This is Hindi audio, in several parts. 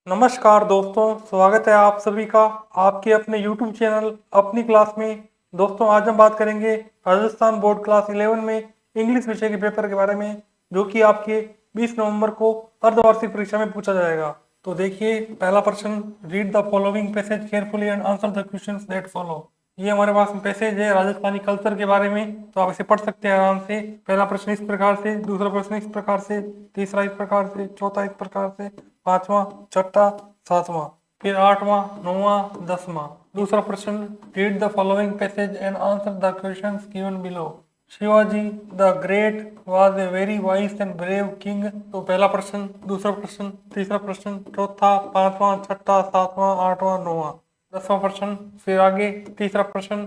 नमस्कार दोस्तों, स्वागत है आप सभी का आपके अपने YouTube चैनल अपनी क्लास में। दोस्तों, आज हम बात करेंगे राजस्थान बोर्ड क्लास 11 में इंग्लिश विषय के पेपर के बारे में, जो कि आपके 20 नवंबर को अर्धवार्षिक परीक्षा में पूछा जाएगा। तो देखिए, पहला प्रश्न, read the following passage carefully and answer the questions that follow. ये हमारे पास पैसेज है राजस्थानी कल्चर के बारे में, तो आप इसे पढ़ सकते हैं आराम से। पहला प्रश्न इस प्रकार से, दूसरा प्रश्न इस प्रकार से, तीसरा इस प्रकार से, चौथा इस प्रकार से, पांचवा, छठा, सातवां, फिर आठवां, नौवां, दसवां। दूसरा प्रश्न, read the following passage and answer the questions given below. Shivaji the great was a very wise and brave king. तो पहला प्रश्न, दूसरा प्रश्न, तीसरा प्रश्न, चौथा, पांचवा, छठा, सातवां, आठवां, नौवां, 10वां प्रश्न। फिर आगे तीसरा प्रश्न,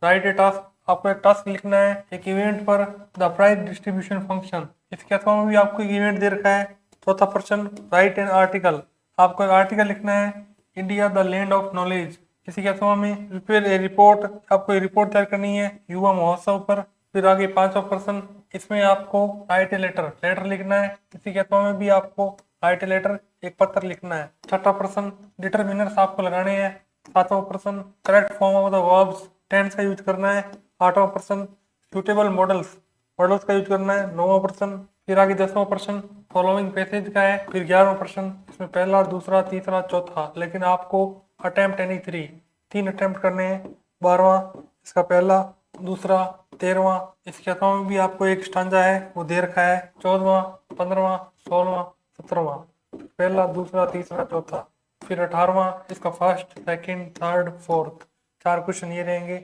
राइट ए टास्क। आपको एक टास्क लिखना है एक इवेंट पर, द प्राइज डिस्ट्रीब्यूशन फंक्शन। इसके अथवा में भी आपको एक इवेंट दे रखा है। चौथा प्रश्न, राइट एन आर्टिकल। आपको एक आर्टिकल लिखना है, India the land of knowledge. इसी के अथवा में प्रिपेयर ए रिपोर्ट। आपको एक रिपोर्ट तैयार करनी है युवा महोत्सव पर। फिर आगे पांचवा प्रश्न, इसमें आपको राइट ए लेटर, लेटर लिखना है। इसी के अथवा में भी आपको राइट ए लेटर, एक पत्र लिखना है। छठा प्रश्न, डिटर्मिनर्स आपको लगाने हैं। सातवां प्रश्न, correct form of the verbs, tense का यूज करना है। आठवां प्रश्न, सुटेबल मॉडल्स, मॉडल्स का यूज करना है। नौवां प्रश्न। फिर आगे 10वां प्रश्न, फॉलोइंग पैसेज का है। फिर 11वां प्रश्न, इसमें पहला, दूसरा, तीसरा, चौथा, लेकिन आपको अटेम्प्ट एनी थ्री, 3 अटेम्प्ट करने हैं। 12वां, इसका पहला, दूसरा, 13वां। इसके अलावा में भी आपको एक स्टांजा है वो दे रखा है। 14वां, 15वां, 16वां, 17वां, पहला, दूसरा, तीसरा, चौथा। फिर 18वां, इसका first, second, third, fourth. 4 question ये रहेंगे।